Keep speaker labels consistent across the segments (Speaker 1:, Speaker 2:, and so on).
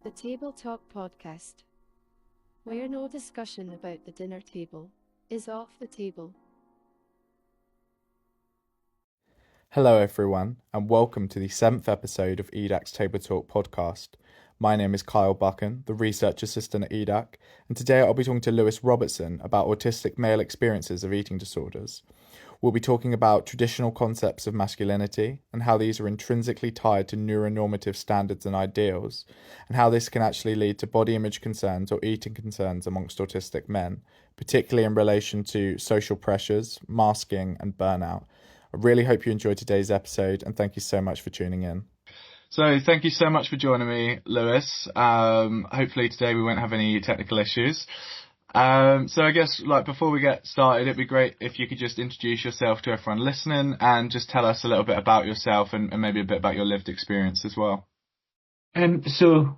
Speaker 1: The Table Talk Podcast, where no discussion about the dinner table is off the table.
Speaker 2: Hello everyone, and welcome to the 7th episode of EDAC's Table Talk Podcast. My name is Kyle Buchan, the Research Assistant at EDAC, and today I'll be talking to Lewis Robertson about autistic male experiences of eating disorders. We'll be talking about traditional concepts of masculinity and how these are intrinsically tied to neuronormative standards and ideals, and how this can actually lead to body image concerns or eating concerns amongst autistic men, particularly in relation to social pressures, masking, and burnout. I really hope you enjoyed today's episode, and thank you so much for tuning in.
Speaker 3: So thank you so much for joining me, Lewis. Hopefully today we won't have any technical issues. So I guess before we get started, it'd be great if you could just introduce yourself to everyone listening and just tell us a little bit about yourself and maybe a bit about your lived experience as well.
Speaker 4: So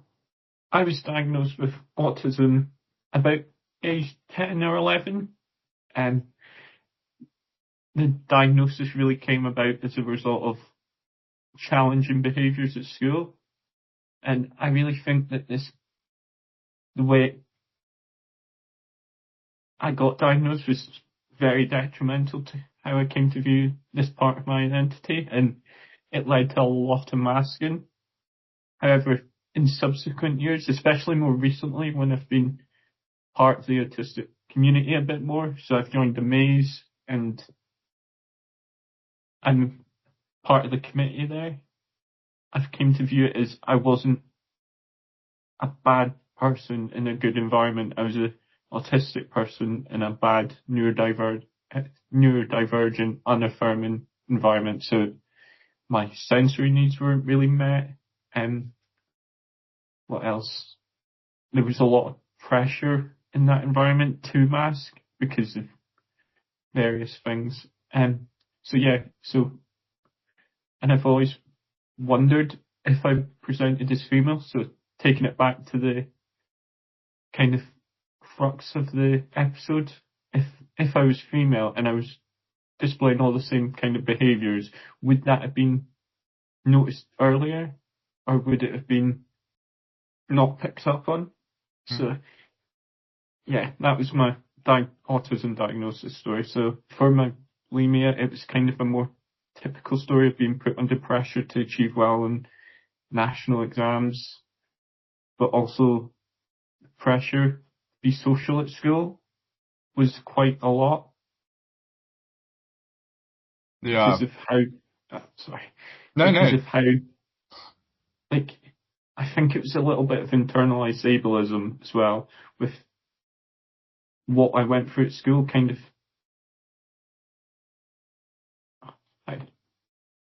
Speaker 4: I was diagnosed with autism about age 10 or 11. And the diagnosis really came about as a result of challenging behaviours at school. And I really think that the way I got diagnosed was very detrimental to how I came to view this part of my identity, and it led to a lot of masking. However, in subsequent years, especially more recently when I've been part of the autistic community a bit more, so I've joined the maze and I'm part of the committee there, I've came to view it as I wasn't a bad person in a good environment. I was an autistic person in a bad neurodivergent, unaffirming environment. So my sensory needs weren't really met. What else? There was a lot of pressure in that environment to mask because of various things. And I've always wondered if I presented as female, so taking it back to the kind of crux of the episode, if I was female and I was displaying all the same kind of behaviours, would that have been noticed earlier, or would it have been not picked up on? So, yeah, that was my autism diagnosis story. So for my bulimia, it was kind of a more typical story of being put under pressure to achieve well in national exams, but also pressure to be social at school was quite a lot.
Speaker 3: Yeah.
Speaker 4: Because of how, I think it was a little bit of internalized ableism as well, with what I went through at school,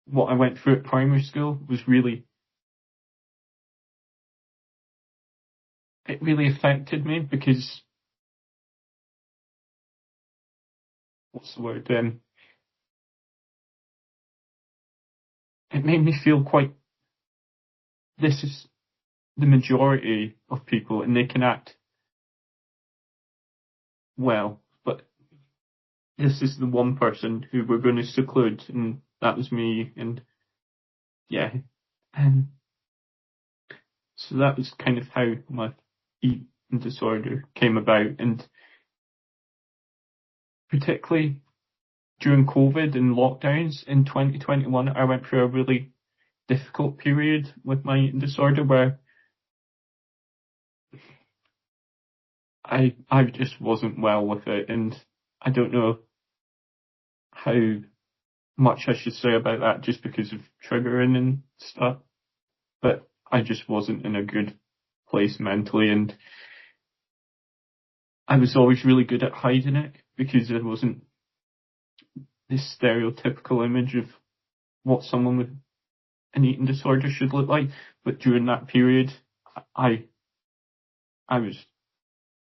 Speaker 4: what I went through at primary school was it really affected me because, what's the word, it made me feel this is the majority of people and they can act well, but this is the one person who we're going to seclude, and that was me, and yeah. And so that was kind of how my eating disorder came about, and particularly during COVID and lockdowns in 2021, I went through a really difficult period with my eating disorder where I just wasn't well with it, and I don't know how much I should say about that just because of triggering and stuff, but I just wasn't in a good place mentally, and I was always really good at hiding it because it wasn't this stereotypical image of what someone with an eating disorder should look like. But during that period, I was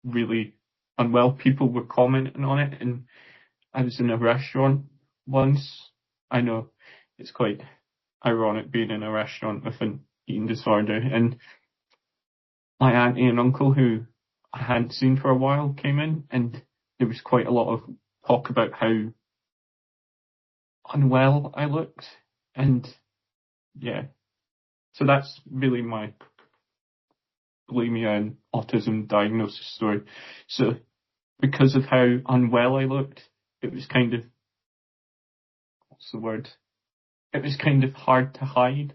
Speaker 4: really unwell. People were commenting on it, and I was in a restaurant once. I know it's quite ironic being in a restaurant with an eating disorder, and my auntie and uncle, who I hadn't seen for a while, came in, and there was quite a lot of talk about how unwell I looked, and yeah, so that's really my bulimia and autism diagnosis story. So because of how unwell I looked, it was kind of, what's the word? It was kind of hard to hide.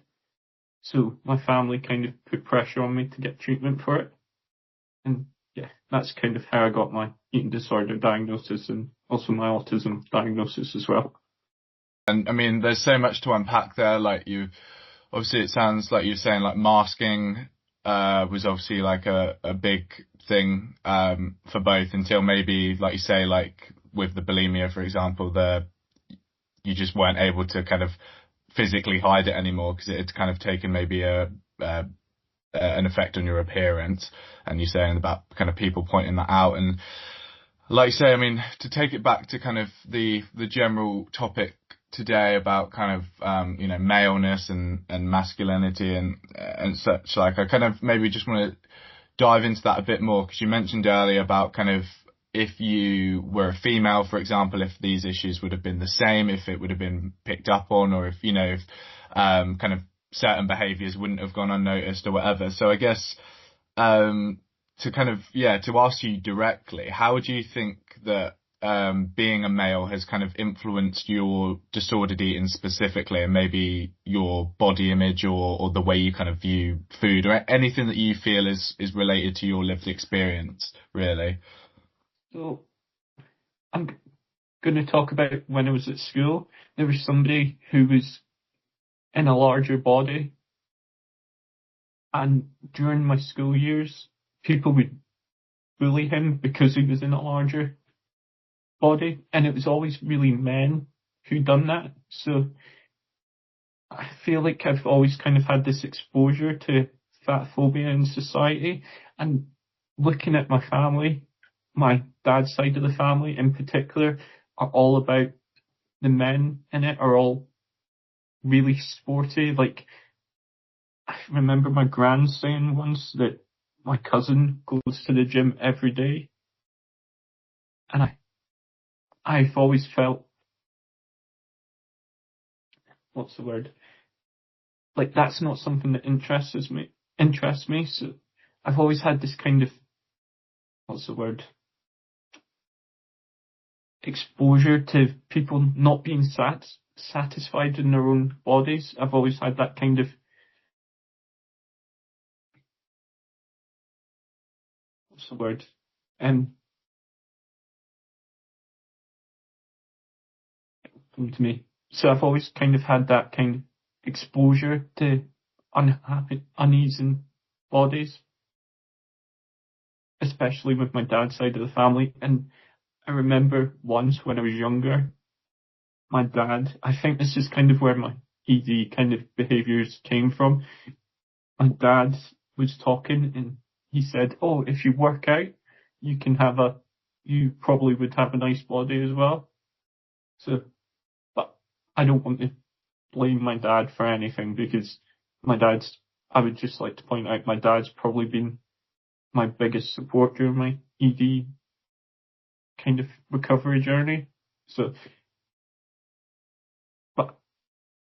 Speaker 4: So my family kind of put pressure on me to get treatment for it. And yeah, that's kind of how I got my eating disorder diagnosis and also my autism diagnosis as well.
Speaker 3: And I mean, there's so much to unpack there. Like obviously it sounds like you're saying like masking was obviously like a big thing for both, until maybe, like you say, like with the bulimia, for example, you just weren't able to kind of physically hide it anymore because it had kind of taken maybe an effect on your appearance. And you're saying about kind of people pointing that out. And like you say, I mean, to take it back to kind of the general topic today about kind of maleness and masculinity and such, like I kind of maybe just want to dive into that a bit more, because you mentioned earlier about kind of if you were a female, for example, if these issues would have been the same, if it would have been picked up on, or if kind of certain behaviours wouldn't have gone unnoticed or whatever. So I guess to kind of to ask you directly, how do you think that being a male has kind of influenced your disordered eating specifically, and maybe your body image or the way you kind of view food, or anything that you feel is related to your lived experience, really?
Speaker 4: So I'm going to talk about when I was at school. There was somebody who was in a larger body, and during my school years, people would bully him because he was in a larger body, and it was always really men who done that. So I feel like I've always kind of had this exposure to fat phobia in society, and looking at my family, my dad's side of the family in particular, are all about the men in it are all really sporty. Like, I remember my gran saying once that my cousin goes to the gym every day, and I've always felt, what's the word? Like, that's not something that interests me. So I've always had this kind of, what's the word? Exposure to people not being satisfied in their own bodies. I've always had that kind of, what's the word? Come to me. So I've always kind of had that kind of exposure to unease in bodies, especially with my dad's side of the family. And I remember once when I was younger, my dad, I think this is kind of where my ED kind of behaviours came from. My dad was talking and he said, "Oh, if you work out, you probably would have a nice body as well." So, but I don't want to blame my dad for anything, because I would just like to point out, my dad's probably been my biggest support during my ED kind of recovery journey. So, but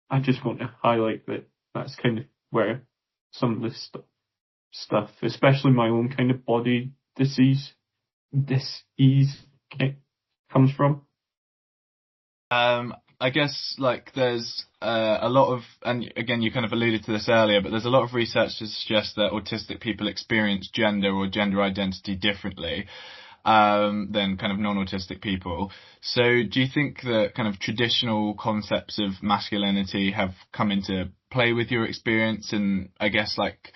Speaker 4: I just want to highlight that that's kind of where some of this stuff, especially my own kind of body disease comes from.
Speaker 3: I guess like there's a lot of, and again you kind of alluded to this earlier, but there's a lot of research to suggest that autistic people experience gender or gender identity differently than kind of non-autistic people. So do you think that kind of traditional concepts of masculinity have come into play with your experience? And I guess like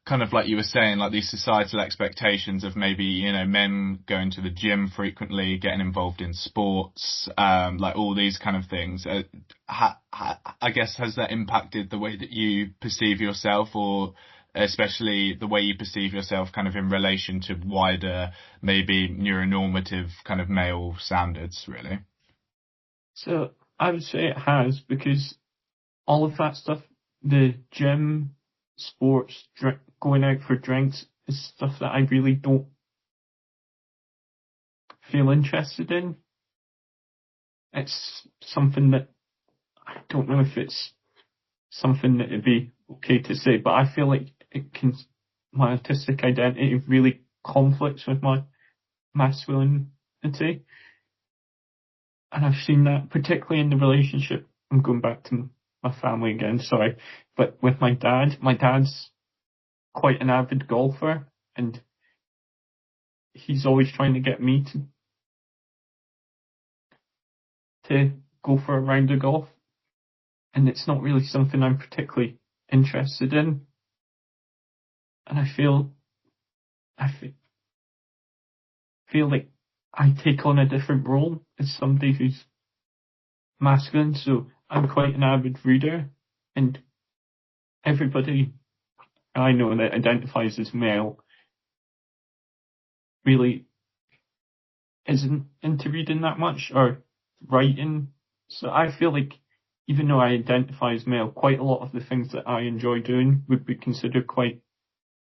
Speaker 3: kind of like you were saying, like these societal expectations of maybe, men going to the gym frequently, getting involved in sports, like all these kind of things. I guess, has that impacted the way that you perceive yourself, or especially the way you perceive yourself kind of in relation to wider, maybe neuronormative kind of male standards, really?
Speaker 4: So I would say it has, because all of that stuff, the gym, sports, going out for drinks, is stuff that I really don't feel interested in. It's something that I don't know if it's something that it'd be okay to say, but I feel like it can my autistic identity really conflicts with my masculinity. And I've seen that particularly in the relationship. I'm going back to my family again, sorry. But with my dad, my dad's quite an avid golfer, and he's always trying to get me to go for a round of golf. And it's not really something I'm particularly interested in. And I feel like I take on a different role as somebody who's masculine. So I'm quite an avid reader, and everybody I know that identifies as male really isn't into reading that much or writing. So I feel like even though I identify as male, quite a lot of the things that I enjoy doing would be considered quite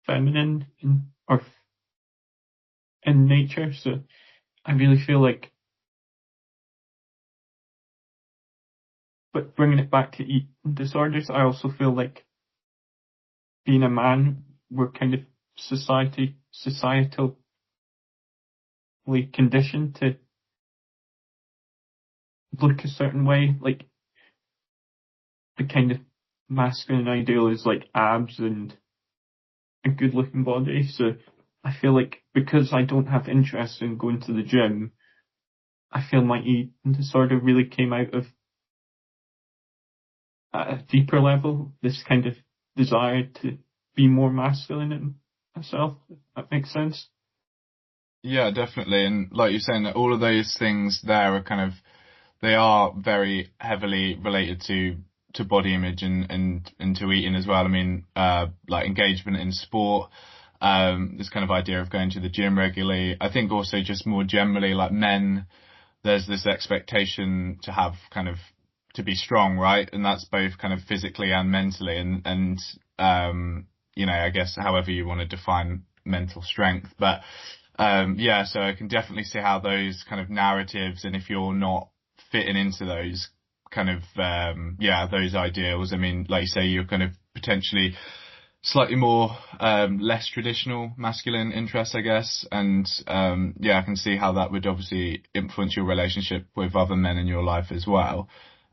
Speaker 4: feminine in nature. So I really feel like, but bringing it back to eating disorders, I also feel like being a man, we're kind of societally conditioned to look a certain way. Like the kind of masculine ideal is like abs and a good looking body. So I feel like because I don't have interest in going to the gym, I feel my eating disorder really came out of at a deeper level, this kind of desire to be more masculine in myself, if that makes sense.
Speaker 3: Yeah, definitely. And like you're saying, that all of those things there are kind of, they are very heavily related to body image and to eating as well. I mean, like engagement in sport, this kind of idea of going to the gym regularly. I think also just more generally, like men, there's this expectation to have kind of, to be strong, right? And that's both kind of physically and mentally. And you know, I guess however you want to define mental strength. But yeah, so I can definitely see how those kind of narratives, and if you're not fitting into those kind of those ideals, I mean, like you say, you're kind of potentially slightly more less traditional masculine interests, I guess. And I can see how that would obviously influence your relationship with other men in your life as well.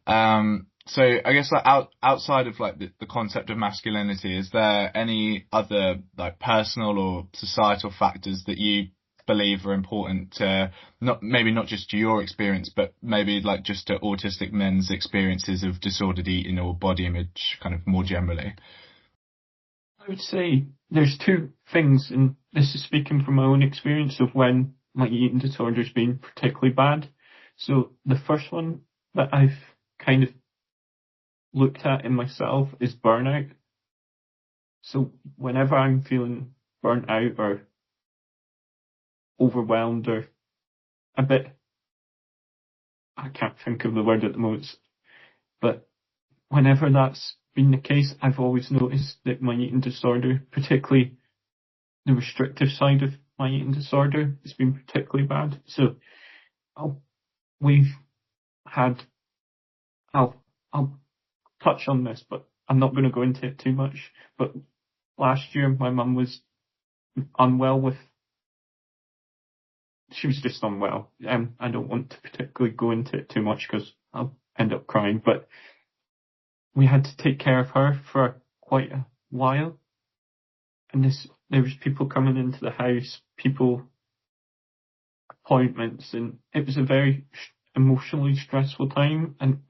Speaker 3: So I guess like outside of like the concept of masculinity, is there any other like personal or societal factors that you believe are important to not just to your experience, but maybe like just to autistic men's experiences of disordered eating or body image kind of more generally?
Speaker 4: I would say there's two things, and this is speaking from my own experience of when my eating disorder's been particularly bad. So the first one that I've kind of looked at in myself is burnout. So whenever I'm feeling burnt out or overwhelmed or a bit, I can't think of the word at the moment, but whenever that's been the case, I've always noticed that my eating disorder, particularly the restrictive side of my eating disorder, has been particularly bad. So we've had, I'll touch on this, but I'm not going to go into it too much. But last year, my mum was unwell she was just unwell. I don't want to particularly go into it too much because I'll end up crying, but we had to take care of her for quite a while. And there was people coming into the house, appointments, and it was a very emotionally stressful time. And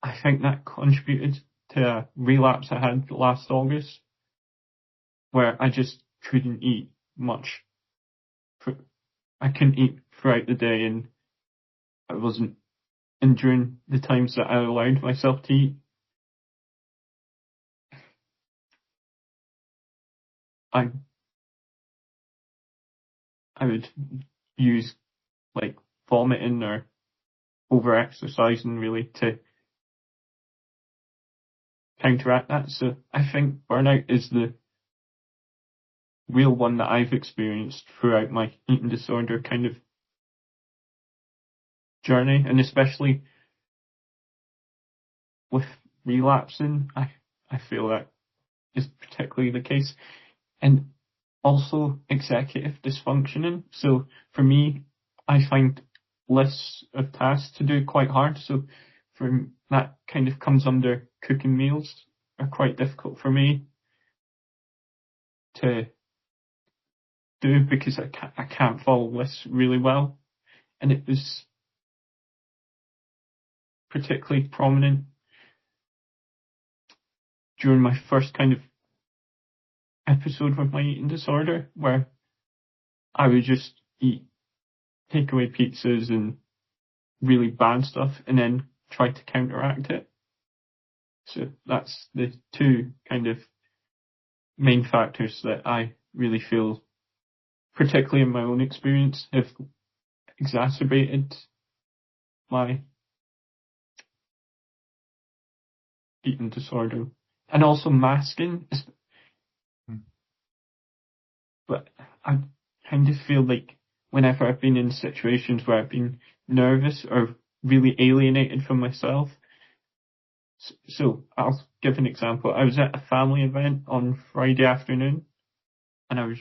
Speaker 4: I think that contributed to a relapse I had last August, where I just couldn't eat much. I couldn't eat throughout the day, and I wasn't. And during the times that I allowed myself to eat, I would use like vomiting or over exercising really to counteract that. So I think burnout is the real one that I've experienced throughout my eating disorder kind of journey, and especially with relapsing, I feel that is particularly the case. and also executive dysfunctioning. So for me, I find lists of tasks to do quite hard. So for that kind of comes under cooking meals are quite difficult for me to do because I can't follow lists really well. And it was particularly prominent during my first kind of episode with my eating disorder, where I would just eat takeaway pizzas and really bad stuff and then try to counteract it. So that's the two kind of main factors that I really feel, particularly in my own experience, have exacerbated my eating disorder. And also masking. But I kind of feel like whenever I've been in situations where I've been nervous or really alienated from myself. So I'll give an example. I was at a family event on Friday afternoon and I was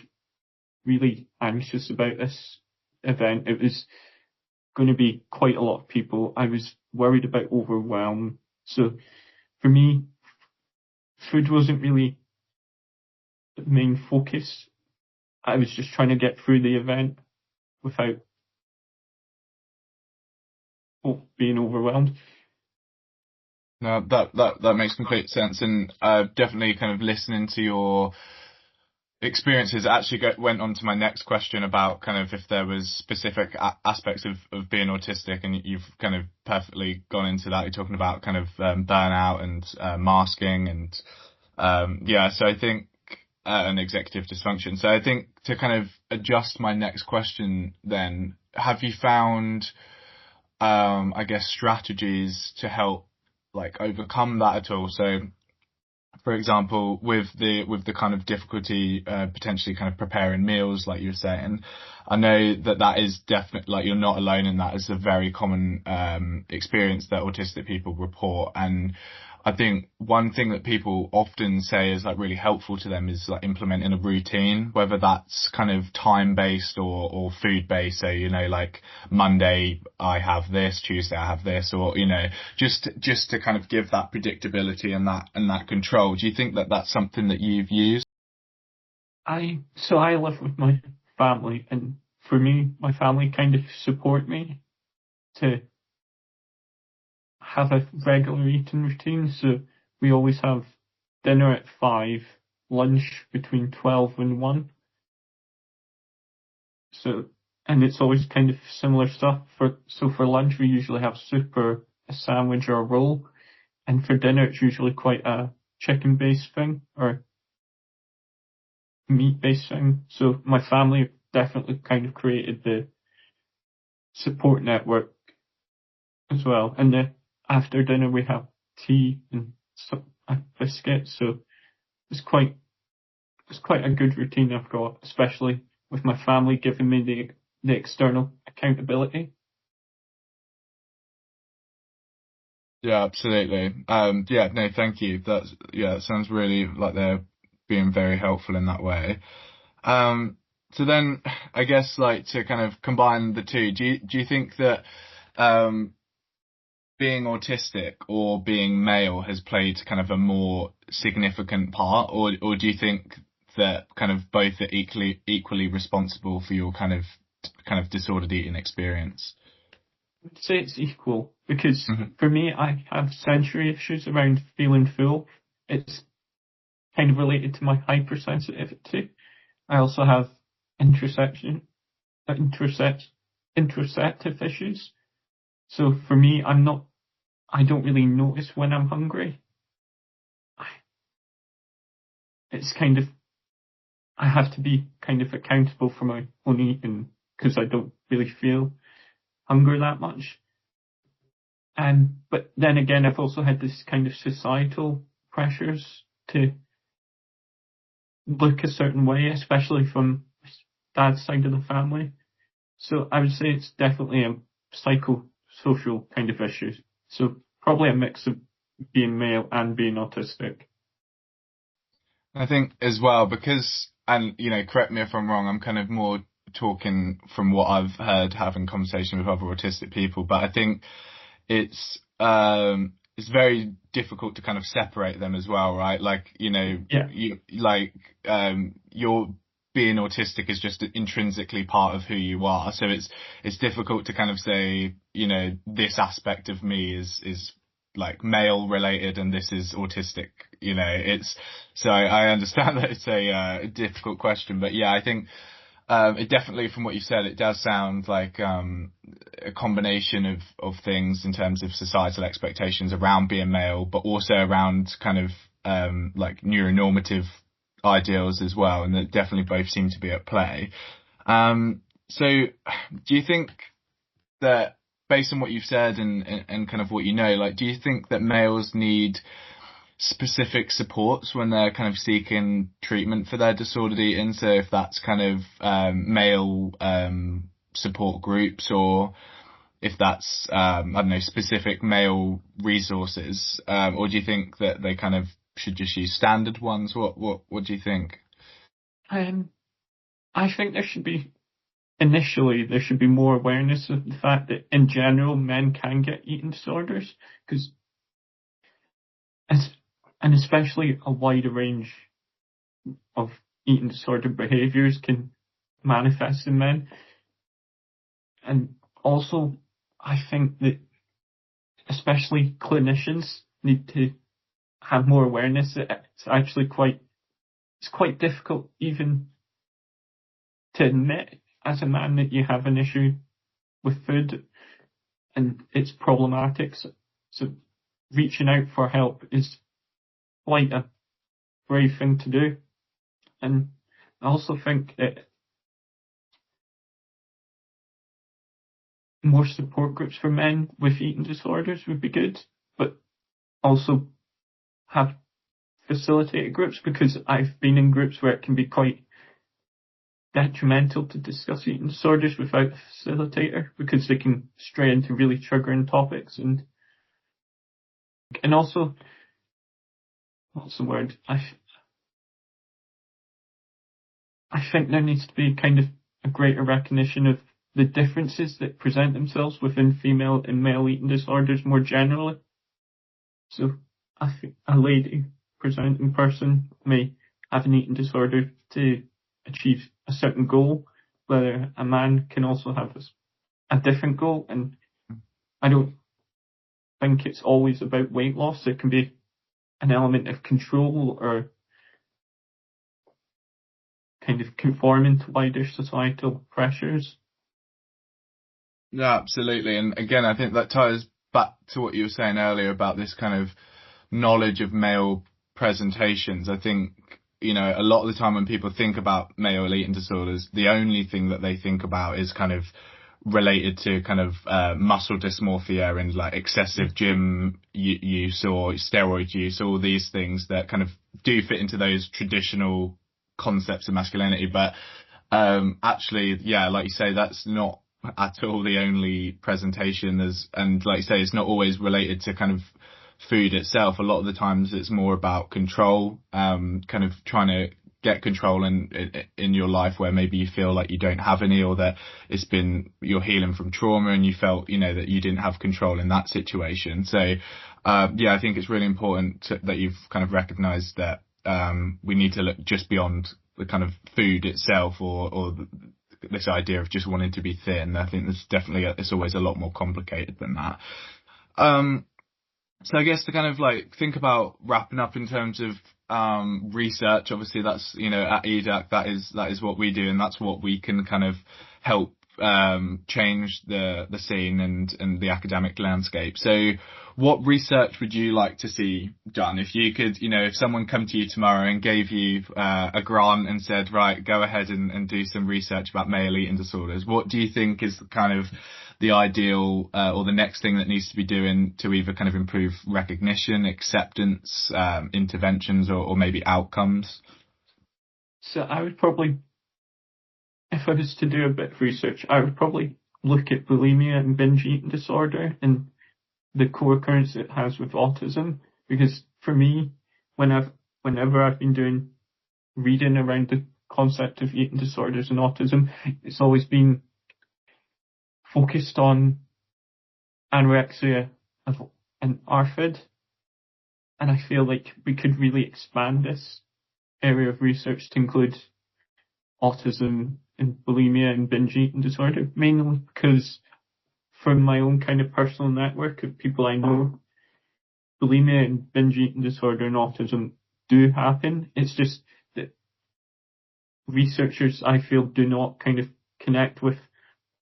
Speaker 4: really anxious about this event. It was going to be quite a lot of people. I was worried about overwhelm. So for me, food wasn't really the main focus. I was just trying to get through the event without being overwhelmed.
Speaker 3: No, that makes complete sense, and definitely kind of listening to your experiences actually went on to my next question about kind of if there was specific aspects of being autistic, and you've kind of perfectly gone into that. You're talking about kind of burnout and masking and so I think and executive dysfunction. So I think to kind of adjust my next question then, have you found I guess strategies to help like overcome that at all? So for example, with the kind of difficulty potentially kind of preparing meals, like you were saying, I know that is definitely, like, you're not alone in that. It's a very common experience that autistic people report. And I think one thing that people often say is like really helpful to them is like implementing a routine, whether that's kind of time based or food based. So, you know, like Monday I have this, Tuesday I have this, or, you know, just to kind of give that predictability and that control. Do you think that that's something that you've used?
Speaker 4: I live with my family, and for me, my family kind of support me to have a regular eating routine. So we always have dinner at 5, lunch between 12 and 1. So, and it's always kind of similar stuff. For lunch we usually have soup or a sandwich or a roll, and for dinner it's usually quite a chicken based thing or meat based thing. So my family definitely kind of created the support network as well. And then after dinner we have tea and a biscuit. So it's quite a good routine I've got, especially with my family giving me the external accountability.
Speaker 3: Yeah, absolutely. No, thank you. That sounds really like they're being very helpful in that way. So then I guess, like, to kind of combine the two, do you think that being autistic or being male has played kind of a more significant part, or do you think that kind of both are equally responsible for your kind of disordered eating experience?
Speaker 4: I would say it's equal because for me, I have sensory issues around feeling full. It's kind of related to my hypersensitivity. I also have interoceptive issues. So for me, I don't really notice when I'm hungry. It's kind of, I have to be kind of accountable for my own eating because I don't really feel hunger that much. But then again, I've also had this kind of societal pressures to look a certain way, especially from dad's side of the family. So I would say it's definitely a psychosocial kind of issue. So probably a mix of being male and being autistic.
Speaker 3: I think as well, because and correct me if I'm wrong, I'm kind of more talking from what I've heard having conversation with other autistic people, but I think it's very difficult to kind of separate them as well, right? Like,
Speaker 4: Yeah.
Speaker 3: you're being autistic is just intrinsically part of who you are. So it's difficult to kind of say, this aspect of me is like male related and this is autistic. So I understand that it's a difficult question, but yeah, I think it definitely, from what you said, it does sound like a combination of things in terms of societal expectations around being male, but also around kind of like neuronormative ideals as well, and that definitely both seem to be at play. So do you think that, based on what you've said and kind of what like, do you think that males need specific supports when they're kind of seeking treatment for their disordered eating? So if that's kind of male support groups, or if that's I don't know, specific male resources, or do you think that they kind of should just use standard ones? What do you think?
Speaker 4: I think there should be more awareness of the fact that in general men can get eating disorders, and especially a wider range of eating disorder behaviours can manifest in men. And also, I think that especially clinicians need to have more awareness that it's quite difficult even to admit as a man that you have an issue with food and it's problematic. So reaching out for help is quite a brave thing to do. And I also think that more support groups for men with eating disorders would be good, but also have facilitated groups, because I've been in groups where it can be quite detrimental to discuss eating disorders without a facilitator, because they can stray into really triggering topics and also, what's the word? I think there needs to be kind of a greater recognition of the differences that present themselves within female and male eating disorders more generally. So I think a lady presenting person may have an eating disorder to achieve a certain goal, whether a man can also have a different goal. And I don't think it's always about weight loss. There can be an element of control or kind of conforming to wider societal pressures.
Speaker 3: Yeah, absolutely. And again, I think that ties back to what you were saying earlier about this kind of knowledge of male presentations. I think, a lot of the time when people think about male eating disorders, the only thing that they think about is kind of related to kind of muscle dysmorphia and like excessive gym use or steroid use, all these things that kind of do fit into those traditional concepts of masculinity. But actually, yeah, like you say, that's not at all the only presentation. And like you say, it's not always related to kind of food itself. A lot of the times it's more about control, kind of trying to get control in your life where maybe you feel like you don't have any, or that you're healing from trauma and you felt, that you didn't have control in that situation. So, yeah, I think it's really important that you've kind of recognized that, we need to look just beyond the kind of food itself or this idea of just wanting to be thin. I think there's definitely, it's always a lot more complicated than that. So I guess to kind of like think about wrapping up in terms of research, obviously that's, at EDAC, that is what we do, and that's what we can kind of help change the scene and the academic landscape. So what research would you like to see done? If you could, if someone come to you tomorrow and gave you a grant and said, right, go ahead and do some research about male eating disorders, what do you think is kind of the ideal or the next thing that needs to be doing to either kind of improve recognition, acceptance, interventions, or maybe outcomes?
Speaker 4: So I would probably, if I was to do a bit of research, I would probably look at bulimia and binge eating disorder and the co-occurrence it has with autism. Because for me, whenever I've been doing reading around concept of eating disorders and autism, it's always been focused on anorexia and ARFID, and I feel like we could really expand this area of research to include autism and bulimia and binge eating disorder, mainly because from my own kind of personal network of people I know, bulimia and binge eating disorder and autism do happen. It's just that researchers, I feel, do not kind of connect with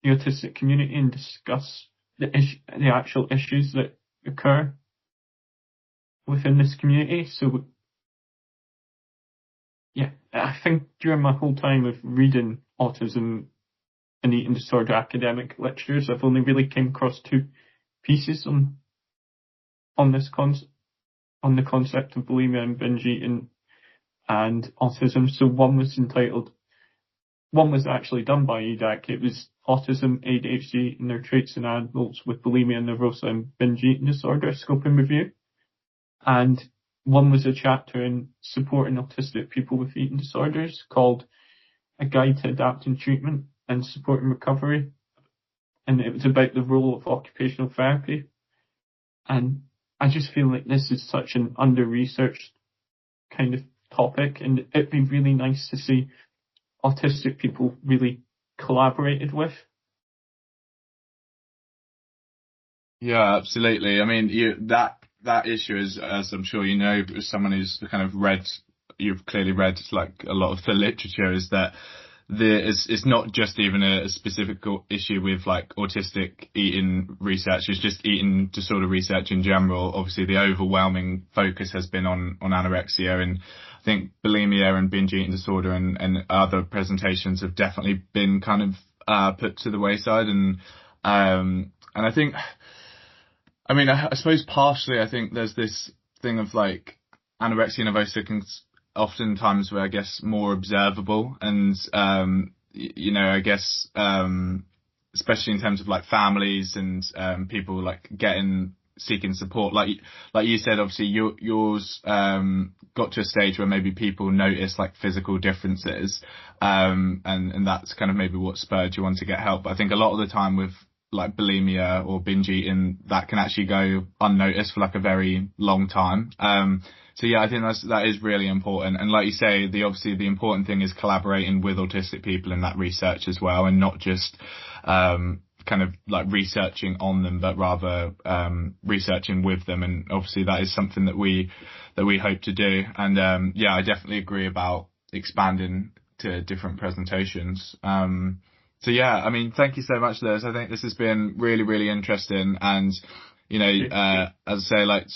Speaker 4: the autistic community and discuss the actual issues that occur within this community. So, yeah, I think during my whole time of reading autism and eating disorder academic lectures, I've only really came across two pieces on this on the concept of bulimia and binge eating and autism. So one was actually done by EDAC. It was Autism, ADHD and Their Traits in Adults with Bulimia, Nervosa and Binge Eating Disorder, Scope and Review. And one was a chapter in Supporting Autistic People with Eating Disorders called A Guide to Adapting Treatment and Supporting Recovery. And it was about the role of occupational therapy. And I just feel like this is such an under-researched kind of topic, and it'd be really nice to see autistic people really collaborated with.
Speaker 3: Yeah, absolutely. I mean, that issue is, as I'm sure you know, as someone who's kind of you've clearly read like a lot of the literature, is that it's not just even a specific issue with like autistic eating research. It's just eating disorder research in general. Obviously, the overwhelming focus has been on anorexia, and I think bulimia and binge eating disorder and other presentations have definitely been kind of put to the wayside. And I think, I mean, I suppose partially, I think there's this thing of like anorexia nervosa can oftentimes were, I guess, more observable, and I guess especially in terms of like families and people like seeking support, like you said, obviously yours got to a stage where maybe people notice like physical differences, and that's kind of maybe what spurred you on to get help. But I think a lot of the time with like bulimia or binge eating, that can actually go unnoticed for like a very long time. So yeah, I think that is really important. And like you say, obviously the important thing is collaborating with autistic people in that research as well, and not just kind of like researching on them, but rather researching with them. And obviously that is something that we hope to do. And I definitely agree about expanding to different presentations. So yeah, I mean, thank you so much, Lewis. I think this has been really, really interesting. And as I say, like,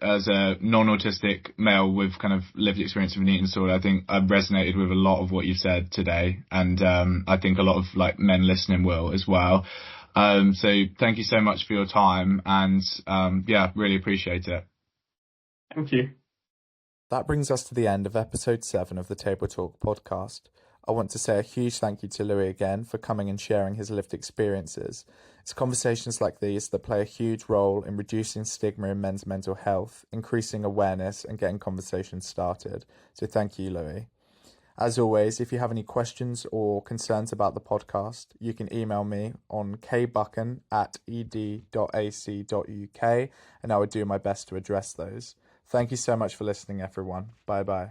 Speaker 3: as a non-autistic male with kind of lived experience of an eating disorder, I think I've resonated with a lot of what you've said today. And I think a lot of like men listening will as well. So thank you so much for your time. And really appreciate it.
Speaker 4: Thank you.
Speaker 2: That brings us to the end of episode 7 of the Table Talk podcast. I want to say a huge thank you to Louis again for coming and sharing his lived experiences. It's conversations like these that play a huge role in reducing stigma in men's mental health, increasing awareness and getting conversations started. So thank you, Louis. As always, if you have any questions or concerns about the podcast, you can email me on kbuchan@ed.ac.uk and I will do my best to address those. Thank you so much for listening, everyone. Bye-bye.